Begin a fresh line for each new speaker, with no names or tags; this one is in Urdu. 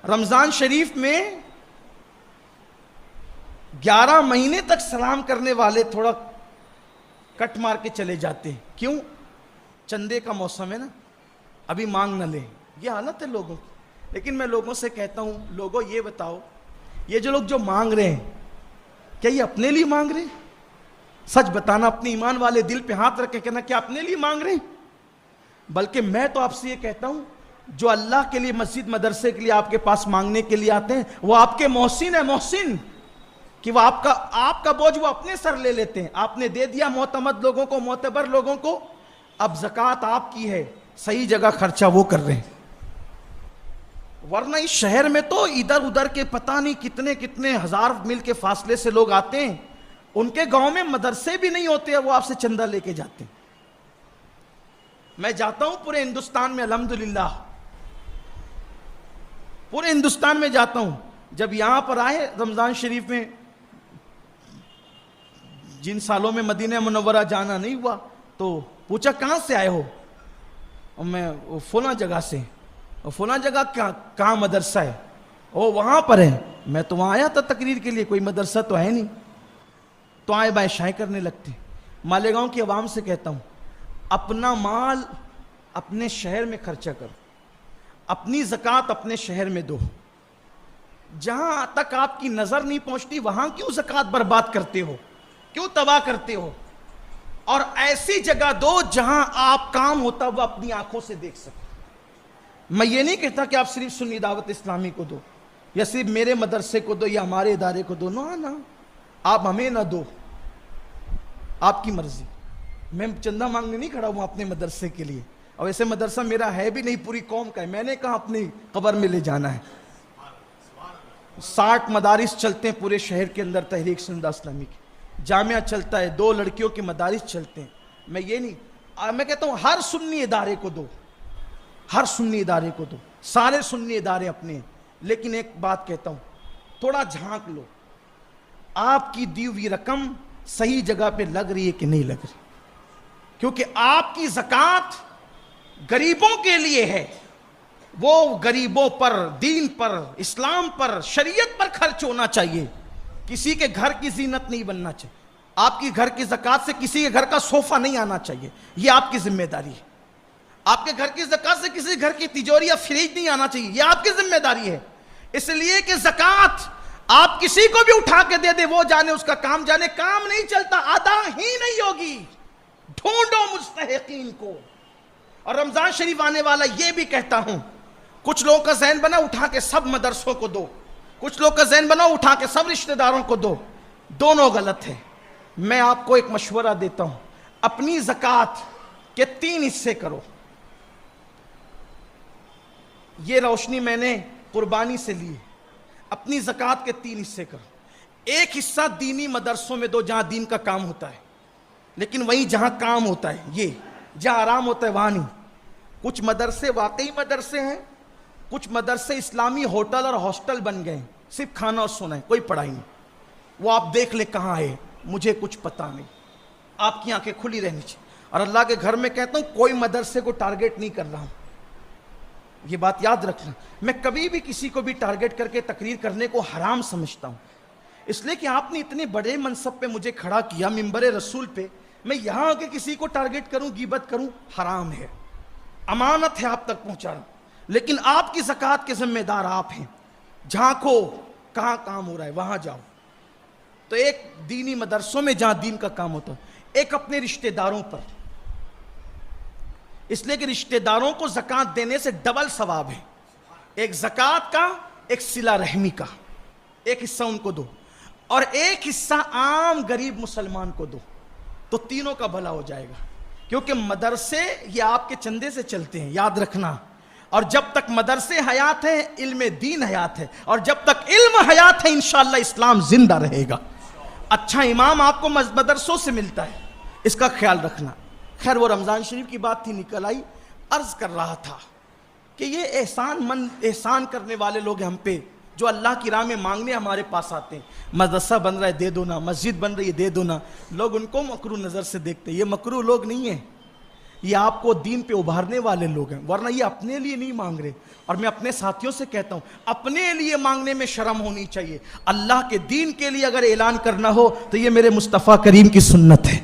رمضان شریف میں 11 مہینے تک سلام کرنے والے تھوڑا کٹ مار کے چلے جاتے ہیں. کیوں؟ چندے کا موسم ہے نا, ابھی مانگ نہ لیں. یہ حالت ہے لوگوں کی. لیکن میں لوگوں سے کہتا ہوں, لوگوں یہ بتاؤ, یہ جو لوگ جو مانگ رہے ہیں کیا یہ اپنے لیے مانگ رہے ہیں؟ سچ بتانا, اپنے ایمان والے دل پہ ہاتھ رکھ کے کہنا کیا اپنے لیے مانگ رہے ہیں؟ بلکہ میں تو آپ سے یہ کہتا ہوں, جو اللہ کے لیے مسجد مدرسے کے لیے آپ کے پاس مانگنے کے لیے آتے ہیں وہ آپ کے محسن ہیں, محسن, کہ وہ آپ کا بوجھ وہ اپنے سر لے لیتے ہیں. آپ نے دے دیا معتمد لوگوں کو, معتبر لوگوں کو, اب زکوٰۃ آپ کی ہے, صحیح جگہ خرچہ وہ کر رہے ہیں. ورنہ اس شہر میں تو ادھر ادھر کے پتہ نہیں کتنے کتنے ہزار میل کے فاصلے سے لوگ آتے ہیں, ان کے گاؤں میں مدرسے بھی نہیں ہوتے, وہ آپ سے چندہ لے کے جاتے ہیں. میں جاتا ہوں پورے ہندوستان میں, الحمدللہ پورے ہندوستان میں جاتا ہوں. جب یہاں پر آئے رمضان شریف میں, جن سالوں میں مدینہ منورہ جانا نہیں ہوا, تو پوچھا کہاں سے آئے ہو؟ اور میں فلاں جگہ سے. اور فلاں جگہ کہاں مدرسہ ہے؟ وہ وہاں پر ہے. میں تو وہاں آیا تھا تقریر کے لیے, کوئی مدرسہ تو ہے نہیں. تو آئے بائیں شائیں کرنے لگتے. مالیگاؤں کی عوام سے کہتا ہوں, اپنا مال اپنے شہر میں خرچہ کرو, اپنی زکوٰۃ اپنے شہر میں دو. جہاں تک آپ کی نظر نہیں پہنچتی وہاں کیوں زکوٰۃ برباد کرتے ہو, کیوں تباہ کرتے ہو؟ اور ایسی جگہ دو جہاں آپ کام ہوتا وہ اپنی آنکھوں سے دیکھ سکتے. میں یہ نہیں کہتا کہ آپ صرف سنی دعوت اسلامی کو دو, یا صرف میرے مدرسے کو دو, یا ہمارے ادارے کو دو. نا, آپ ہمیں نہ دو, آپ کی مرضی. میں چندہ مانگنے نہیں کھڑا ہوں اپنے مدرسے کے لیے, اور ایسے مدرسہ میرا ہے بھی نہیں, پوری قوم کا ہے. میں نے کہا اپنی قبر میں لے جانا ہے. 60 مدارس چلتے ہیں پورے شہر کے اندر تحریک سنیدہ اسلامی کی. جامعہ چلتا ہے, 2 لڑکیوں کے مدارس چلتے ہیں. میں یہ نہیں, میں کہتا ہوں ہر سنی ادارے کو دو, ہر سنی ادارے کو دو, سارے سنی ادارے اپنے ہیں. لیکن ایک بات کہتا ہوں, تھوڑا جھانک لو, آپ کی دی ہوئی رقم صحیح جگہ پہ لگ رہی ہے کہ نہیں لگ رہی. کیونکہ آپ کی زکوٰۃ غریبوں کے لیے ہے, وہ غریبوں پر, دین پر, اسلام پر, شریعت پر خرچ ہونا چاہیے. کسی کے گھر کی زینت نہیں بننا چاہیے. آپ کی گھر کی زکوٰۃ سے کسی کے گھر کا صوفہ نہیں آنا چاہیے, یہ آپ کی ذمہ داری ہے. آپ کے گھر کی زکوٰۃ سے کسی گھر کی تجوری یا فریج نہیں آنا چاہیے, یہ آپ کی ذمہ داری ہے. اس لیے کہ زکوٰۃ آپ کسی کو بھی اٹھا کے دے دے, وہ جانے, اس کا کام جانے, کام نہیں چلتا, ادا ہی نہیں ہوگی. ڈھونڈو مستحقین کو. اور رمضان شریف آنے والا, یہ بھی کہتا ہوں, کچھ لوگوں کا ذہن بنا اٹھا کے سب مدرسوں کو دو, کچھ لوگ کا ذہن بنا اٹھا کے سب رشتہ داروں کو دو. دونوں غلط ہے. میں آپ کو ایک مشورہ دیتا ہوں, اپنی زکوٰۃ کے 3 حصے کرو. یہ روشنی میں نے قربانی سے لی. اپنی زکوٰۃ کے 3 حصے کرو. ایک حصہ دینی مدرسوں میں دو جہاں دین کا کام ہوتا ہے, لیکن وہیں جہاں کام ہوتا ہے, یہ جہاں آرام ہوتا ہے وہاں نہیں. کچھ مدرسے واقعی مدرسے ہیں, کچھ مدرسے اسلامی ہوٹل اور ہاسٹل بن گئے ہیں, صرف کھانا اور سونا ہے, کوئی پڑھائی نہیں. وہ آپ دیکھ لیں کہاں ہے, مجھے کچھ پتہ نہیں. آپ کی آنکھیں کھلی رہنی چاہیے. اور اللہ کے گھر میں کہتا ہوں, کوئی مدرسے کو ٹارگٹ نہیں کر رہا ہوں, یہ بات یاد رکھنا. میں کبھی بھی کسی کو بھی ٹارگٹ کر کے تقریر کرنے کو حرام سمجھتا ہوں, اس لیے کہ آپ نے اتنے بڑے منصب پہ مجھے کھڑا کیا, منبر رسول پہ. میں یہاں آ کے کسی کو ٹارگٹ کروں, غیبت کروں, حرام ہے. امانت ہے آپ تک پہنچانا, لیکن آپ کی زکوٰۃ کے ذمہ دار آپ ہیں. جھانکو کہاں کام ہو رہا ہے, وہاں جاؤ. تو ایک دینی مدرسوں میں جہاں دین کا کام ہوتا ہے, ایک اپنے رشتہ داروں پر, اس لیے کہ رشتہ داروں کو زکوٰۃ دینے سے ڈبل ثواب ہے. ایک زکوٰۃ کا, ایک صلہ رحمی کا, ایک حصہ ان کو دو, اور ایک حصہ عام غریب مسلمان کو دو, تو تینوں کا بھلا ہو جائے گا. کیونکہ مدرسے یہ آپ کے چندے سے چلتے ہیں, یاد رکھنا. اور جب تک مدرسے حیات ہیں, علم دین حیات ہے, اور جب تک علم حیات ہے انشاءاللہ اسلام زندہ رہے گا. اچھا امام آپ کو مدرسوں سے ملتا ہے, اس کا خیال رکھنا. خیر وہ رمضان شریف کی بات تھی, نکل آئی. عرض کر رہا تھا کہ یہ احسان کرنے والے لوگ ہم پہ, جو اللہ کی راہ میں مانگنے ہمارے پاس آتے ہیں. مدرسہ بن رہا ہے دے دو نا, مسجد بن رہی ہے دے دو نا. لوگ ان کو مکروہ نظر سے دیکھتے ہیں. یہ مکروہ لوگ نہیں ہیں, یہ آپ کو دین پہ ابھارنے والے لوگ ہیں، ورنہ یہ اپنے لیے نہیں مانگ رہے. اور میں اپنے ساتھیوں سے کہتا ہوں اپنے لیے مانگنے میں شرم ہونی چاہیے. اللہ کے دین کے لیے اگر اعلان کرنا ہو تو یہ میرے مصطفیٰ کریم کی سنت ہے.